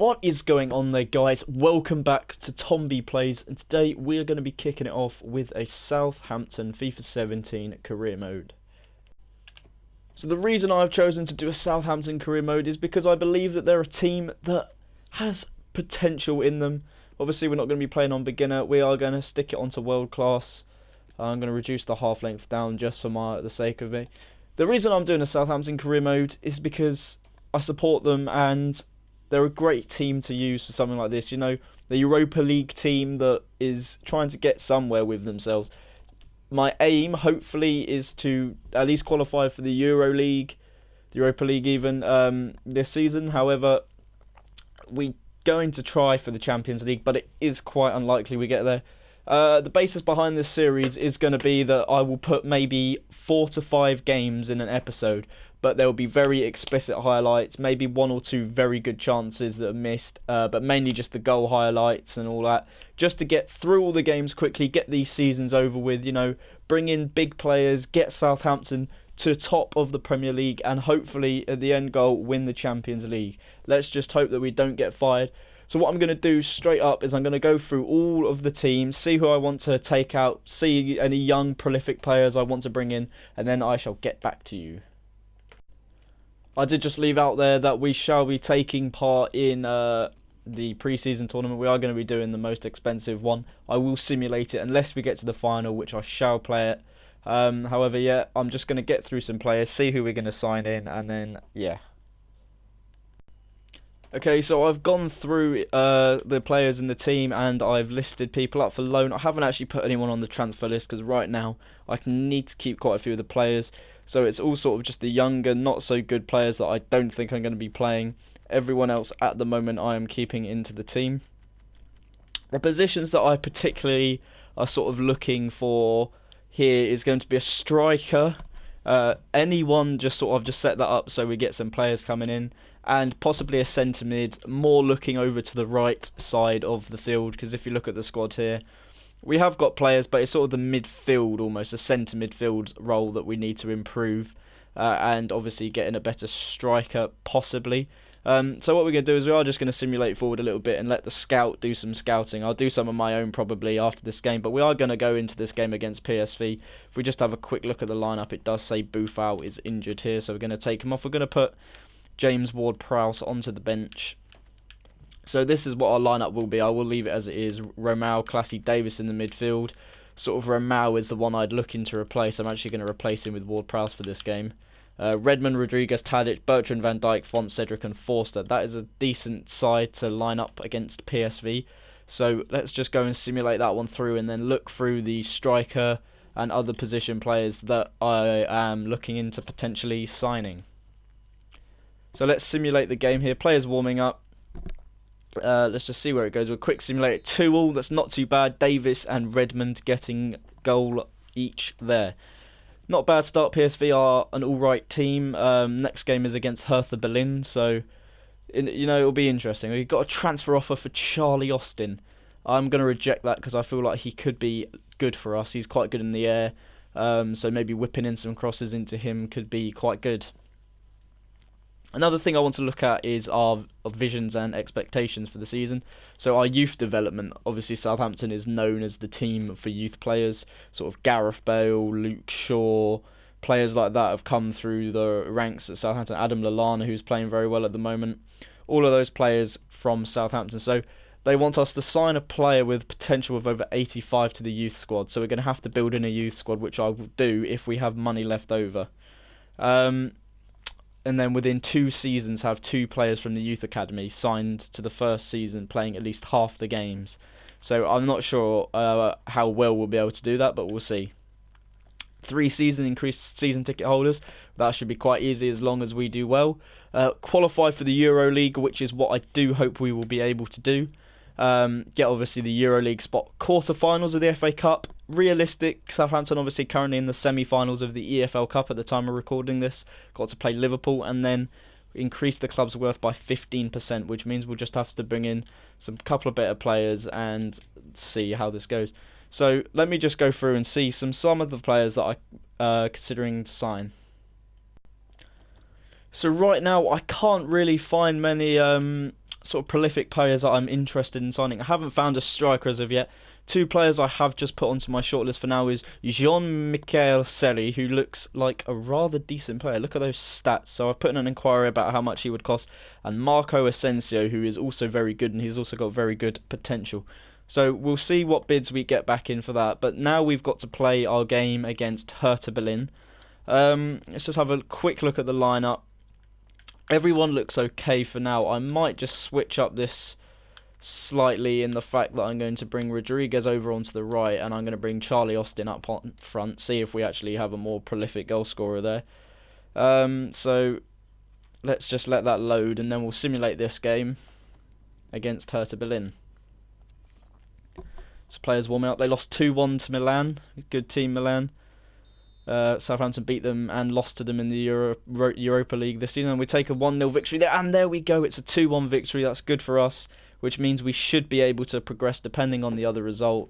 What is going on there, guys? Welcome back to Tomby Plays, and today we are going to be kicking it off with a Southampton FIFA 17 career mode. So the reason I've chosen to do a Southampton career mode is because I believe that they're a team that has potential in them. Obviously we're not going to be playing on beginner, we are going to stick it onto world class. I'm going to reduce the half length down just for the sake of it. The reason I'm doing a Southampton career mode is because I support them and they're a great team to use for something like this. You know, the Europa League team that is trying to get somewhere with themselves. My aim, hopefully, is to at least qualify for the Euro League, the Europa League even, this season. However, we're going to try for the Champions League, but it is quite unlikely we get there. The basis behind this series is going to be that I will put maybe 4 to 5 games in an episode, but there will be very explicit highlights, maybe 1 or 2 very good chances that are missed, but mainly just the goal highlights and all that, just to get through all the games quickly, get these seasons over with, you know, bring in big players, get Southampton to the top of the Premier League, and hopefully at the end goal win the Champions League. Let's just hope that we don't get fired. So what I'm going to do straight up is I'm going to go through all of the teams, see who I want to take out, see any young prolific players I want to bring in, and then I shall get back to you. I did just leave out there that we shall be taking part in the pre-season tournament. We are going to be doing the most expensive one. I will simulate it unless we get to the final, which I shall play it. However, yeah, I'm just going to get through some players, see who we're going to sign in, and then, yeah. Okay, so I've gone through the players in the team and I've listed people up for loan. I haven't actually put anyone on the transfer list because right now I need to keep quite a few of the players. So it's all sort of just the younger, not so good players that I don't think I'm going to be playing. Everyone else at the moment I am keeping into the team. The positions that I particularly are sort of looking for here is going to be a striker. Anyone just sort of just set that up so we get some players coming in. And possibly a centre mid, more looking over to the right side of the field, because if you look at the squad here, we have got players, but it's sort of the midfield, almost a centre midfield role that we need to improve, and obviously getting a better striker, possibly. So what we're going to do is we are just going to simulate forward a little bit and let the scout do some scouting. I'll do some of my own probably after this game, but we are going to go into this game against PSV. If we just have a quick look at the lineup, it does say Buffal is injured here, so we're going to take him off. We're going to put James Ward-Prowse onto the bench. So this is what our lineup will be. I will leave it as it is. Romao, Classy, Davis in the midfield. Sort of Romao is the one I'd look into replace. I'm actually going to replace him with Ward-Prowse for this game. Redmond, Rodriguez, Tadic, Bertrand, Van Dijk, Font, Cedric and Forster. That is a decent side to line up against PSV. So let's just go and simulate that one through and then look through the striker and other position players that I am looking into potentially signing. So let's simulate the game here. Players warming up. Let's just see where it goes. We'll quick simulate it. 2-2. That's not too bad. Davis and Redmond getting goal each there. Not a bad start. PSV are an alright team. Next game is against Hertha Berlin. So, you know, it'll be interesting. We've got a transfer offer for Charlie Austin. I'm going to reject that because I feel like he could be good for us. He's quite good in the air. So maybe whipping in some crosses into him could be quite good. Another thing I want to look at is our visions and expectations for the season. So our youth development, obviously Southampton is known as the team for youth players. Sort of Gareth Bale, Luke Shaw, players like that have come through the ranks at Southampton. Adam Lallana, who's playing very well at the moment. All of those players from Southampton. So they want us to sign a player with potential of over 85 to the youth squad. So we're going to have to build in a youth squad, which I will do if we have money left over. And then within 2 seasons have 2 players from the youth academy signed to the first season playing at least half the games. So I'm not sure how well we'll be able to do that, but we'll see. 3 increased season ticket holders. That should be quite easy as long as we do well. Qualify for the Euro League, which is what I do hope we will be able to do. Get obviously the Euro League spot. Quarter-finals of the FA Cup. Realistic. Southampton obviously currently in the semi-finals of the EFL Cup at the time of recording this. Got to play Liverpool and then increase the club's worth by 15%, which means we'll just have to bring in some couple of better players and see how this goes. So let me just go through and see some of the players that I'm considering to sign. So right now I can't really find many sort of prolific players that I'm interested in signing. I haven't found a striker as of yet. Two players I have just put onto my shortlist for now is Jean-Michel Seri, who looks like a rather decent player. Look at those stats. So I've put in an inquiry about how much he would cost. And Marco Asensio, who is also very good, and he's also got very good potential. So we'll see what bids we get back in for that. But now we've got to play our game against Hertha Berlin. Let's just have a quick look at the lineup. Everyone looks okay for now. I might just switch up this slightly in the fact that I'm going to bring Rodriguez over onto the right, and I'm going to bring Charlie Austin up on front, see if we actually have a more prolific goal scorer there. So let's just let that load, and then we'll simulate this game against Hertha Berlin. So players warming up. They lost 2-1 to Milan. Good team, Milan. Southampton beat them and lost to them in the Europa League this season. And we take a 1-0 victory there, and there we go. It's a 2-1 victory. That's good for us, which means we should be able to progress depending on the other result.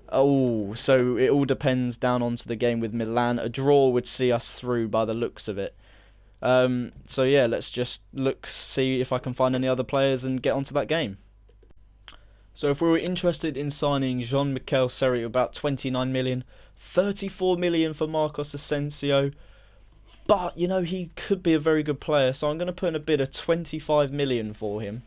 Oh, so it all depends down onto the game with Milan. A draw would see us through by the looks of it. So yeah, let's just see if I can find any other players and get onto that game. So if we were interested in signing Jean-Michel Seri, about 29 million, 34 million for Marcos Asensio, but you know, he could be a very good player, so I'm going to put in a bid of 25 million for him.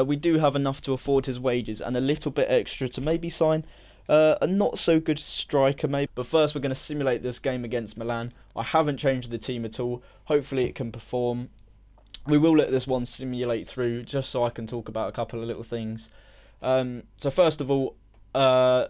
We do have enough to afford his wages and a little bit extra to maybe sign a not so good striker maybe. But first we're going to simulate this game against Milan. I haven't changed the team at all. Hopefully it can perform. We will let this one simulate through just so I can talk about a couple of little things. So first of all, I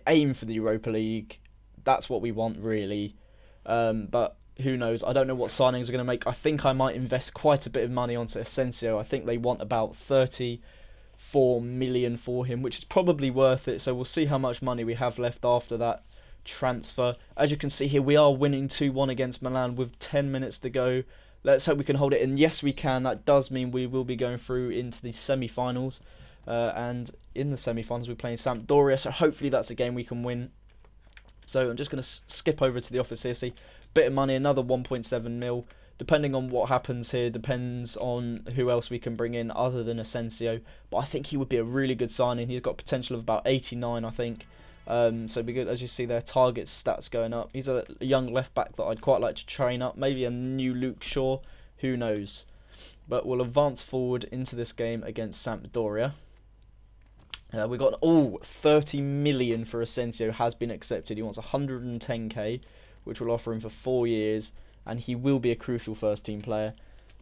aim for the Europa League. That's what we want really. But who knows? I don't know what signings are going to make. I think I might invest quite a bit of money onto Asensio. I think they want about 34 million for him, which is probably worth it. So we'll see how much money we have left after that transfer. As you can see here, we are winning 2-1 against Milan with 10 minutes to go. Let's hope we can hold it. And yes, we can. That does mean we will be going through into the semi-finals. And in the semi-finals we're playing Sampdoria, so hopefully that's a game we can win. So I'm just going to skip over to the office here, see, bit of money, another 1.7 mil. Depending on what happens here, depends on who else we can bring in other than Asensio. But I think he would be a really good signing. He's got potential of about 89, I think. So it'd be good, as you see there, target stats going up. He's a young left-back that I'd quite like to train up. Maybe a new Luke Shaw, who knows. But we'll advance forward into this game against Sampdoria. We got 30 million for Asensio has been accepted. He wants 110k, which will offer him for 4 years, and he will be a crucial first team player.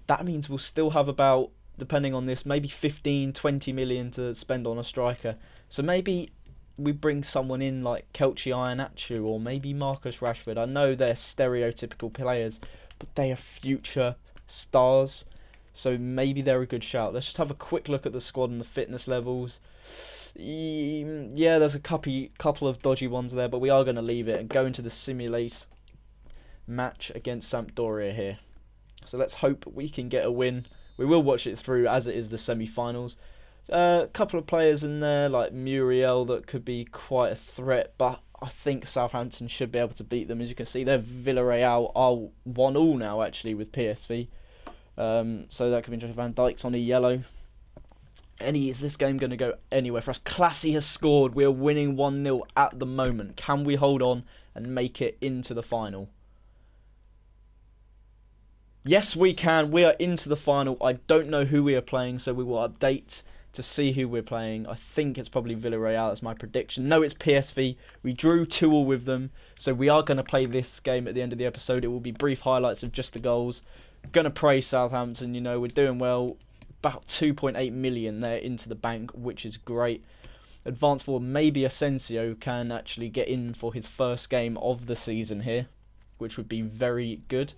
That means we'll still have about, depending on this, maybe 15-20 million to spend on a striker. So maybe we bring someone in like Kelchi Iheanacho or maybe Marcus Rashford. I know they're stereotypical players, but they are future stars, so maybe they're a good shout. Let's just have a quick look at the squad and the fitness levels. Yeah, there's a couple of dodgy ones there, but we are going to leave it and go into the simulate match against Sampdoria here. So let's hope we can get a win. We will watch it through as it is the semi-finals. A couple of players in there like Muriel that could be quite a threat, but I think Southampton should be able to beat them. As you can see, they're Villarreal are 1-1 now actually with PSV. So that could be interesting. Van Dijk's on a yellow. Is this game going to go anywhere for us? Classy has scored. We're winning 1-0 at the moment. Can we hold on and make it into the final? Yes, we can. We are into the final. I don't know who we are playing, so we will update to see who we're playing. I think it's probably Villarreal. That's my prediction. No, it's PSV. We drew 2-2 with them, so we are going to play this game at the end of the episode. It will be brief highlights of just the goals. Going to praise Southampton. You know, we're doing well. About 2.8 million there into the bank, which is great. Advance forward, maybe Asensio can actually get in for his first game of the season here, which would be very good.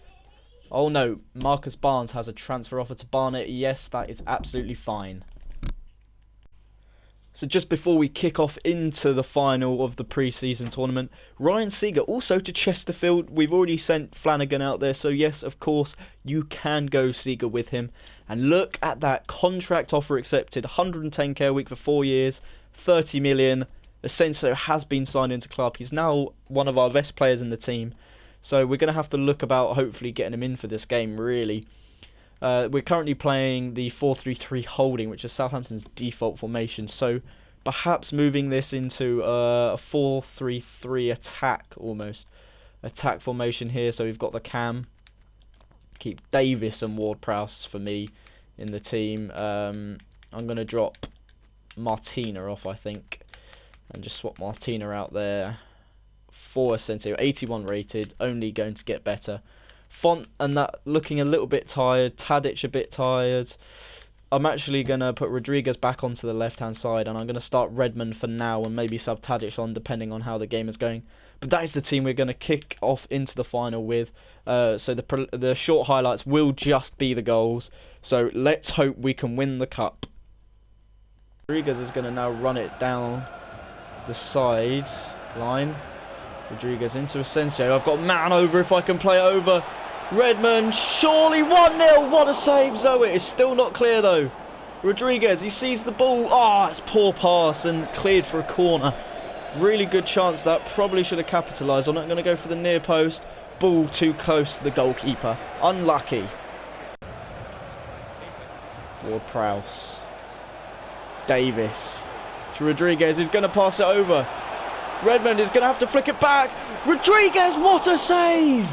Oh no, Marcus Barnes has a transfer offer to Barnet. Yes, that is absolutely fine. So just before we kick off into the final of the pre-season tournament, Ryan Seager also to Chesterfield. We've already sent Flanagan out there, so yes, of course, you can go Seager with him. And look at that contract offer accepted, 110k a week for 4 years, 30 million. Asensio has been signed into club. He's now one of our best players in the team. So we're going to have to look about hopefully getting him in for this game, really. We're currently playing the 4-3-3 holding, which is Southampton's default formation. So perhaps moving this into a 4-3-3 attack, almost. Attack formation here. So we've got the cam. Keep Davis and Ward-Prowse for me in the team. I'm going to drop Martina off, I think. And just swap Martina out there for Asensio. 81 rated. Only going to get better. Font and that looking a little bit tired. Tadic a bit tired. I'm actually going to put Rodriguez back onto the left-hand side, and I'm going to start Redmond for now and maybe sub Tadic on depending on how the game is going. But that is the team we're going to kick off into the final with. So the short highlights will just be the goals. So let's hope we can win the cup. Rodriguez is going to now run it down the side line. Rodriguez into Asensio. I've got man over if I can play over. Redmond, surely 1-0. What a save, Zoe. It's still not clear though. Rodriguez, he sees the ball. Ah, it's poor pass and cleared for a corner. Really good chance that. Probably should have capitalised on it. I'm going to go for the near post. Ball too close to the goalkeeper. Unlucky. Ward-Prowse. Davis. To Rodriguez, who's going to pass it over. Redmond is going to have to flick it back. Rodriguez, what a save!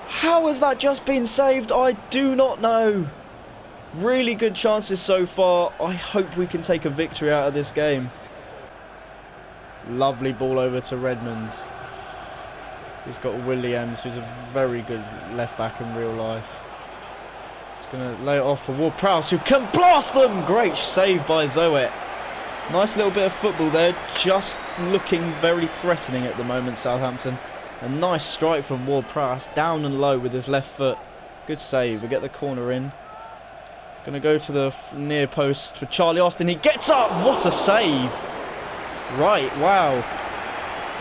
How has that just been saved? I do not know. Really good chances so far. I hope we can take a victory out of this game. Lovely ball over to Redmond. He's got Williams, who's a very good left back in real life. He's going to lay it off for Ward-Prowse, who can blast them! Great save by Zoet. Nice little bit of football there. Just looking very threatening at the moment, Southampton. A nice strike from Ward-Prowse, down and low with his left foot. Good save. We get the corner in. Going to go to the near post for Charlie Austin. He gets up. What a save. Right, wow.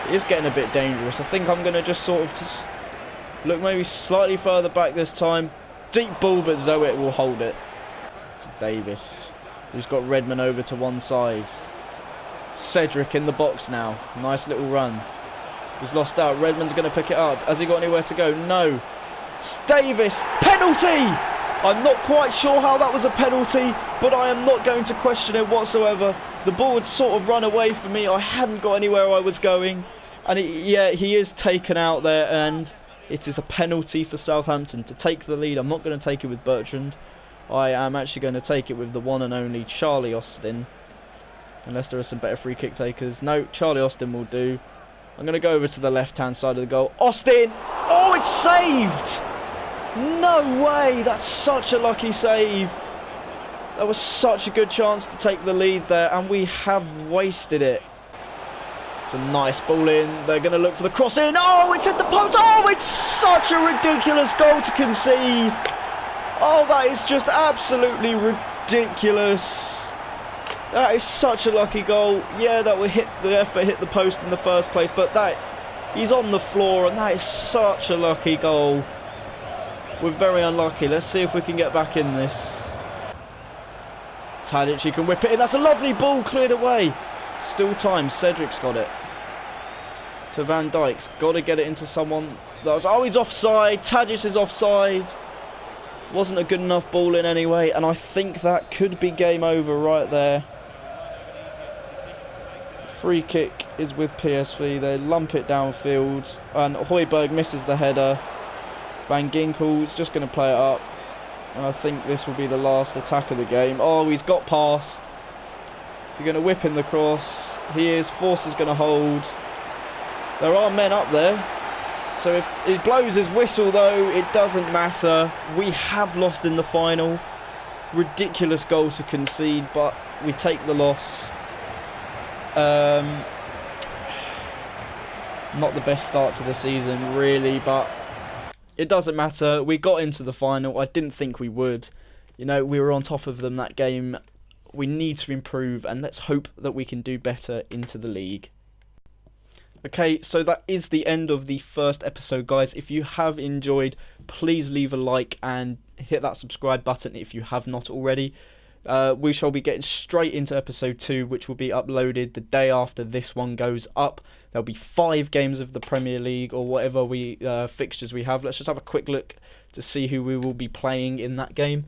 It is getting a bit dangerous. I think I'm going to just sort of look maybe slightly further back this time. Deep ball, but Zoet will hold it. To Davis, who's got Redmond over to one side. Cedric in the box now. Nice little run. He's lost out. Redmond's going to pick it up. Has he got anywhere to go? No. It's Davis. Penalty! I'm not quite sure how that was a penalty, but I am not going to question it whatsoever. The ball had sort of run away from me. I hadn't got anywhere I was going. And yeah, he is taken out there, and it is a penalty for Southampton to take the lead. I'm not going to take it with Bertrand. I am actually going to take it with the one and only Charlie Austin. Unless there are some better free kick takers. No, Charlie Austin will do. I'm going to go over to the left-hand side of the goal. Austin! Oh, it's saved! No way! That's such a lucky save. That was such a good chance to take the lead there, and we have wasted it. It's a nice ball in. They're going to look for the cross in. Oh, it's at the post. Oh, it's such a ridiculous goal to concede. Oh, that is just absolutely ridiculous. That is such a lucky goal. Yeah, that will hit the effort, hit the post in the first place, but that he's on the floor, and that is such a lucky goal. We're very unlucky. Let's see if we can get back in this. Tadic, he can whip it in. That's a lovely ball cleared away. Still time. Cedric's got it. To Van Dijk's. Got to get it into someone. Oh, he's offside. Tadic is offside. Wasn't a good enough ball in anyway, and I think that could be game over right there. Free kick is with PSV. They lump it downfield, and Højbjerg misses the header. Van Ginkel's just going to play it up, and I think this will be the last attack of the game. Oh, he's got past. If you're going to whip in the cross, he is. Force is going to hold. There are men up there. So if he blows his whistle, though, it doesn't matter. We have lost in the final. Ridiculous goal to concede, but we take the loss. Not the best start to the season, really, but it doesn't matter. We got into the final. I didn't think we would. You know, we were on top of them that game. We need to improve, and let's hope that we can do better into the league. Okay, so that is the end of the first episode, guys. If you have enjoyed, please leave a like and hit that subscribe button if you have not already. We shall be getting straight into episode 2, which will be uploaded the day after this one goes up. There'll be 5 games of the Premier League or whatever fixtures we have. Let's just have a quick look to see who we will be playing in that game.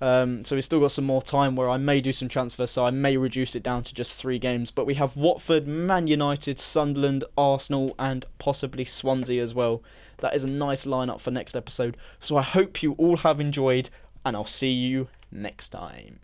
So we've still got some more time where I may do some transfers, so I may reduce it down to just 3 games. But we have Watford, Man United, Sunderland, Arsenal, and possibly Swansea as well. That is a nice lineup for next episode. So I hope you all have enjoyed, and I'll see you next time.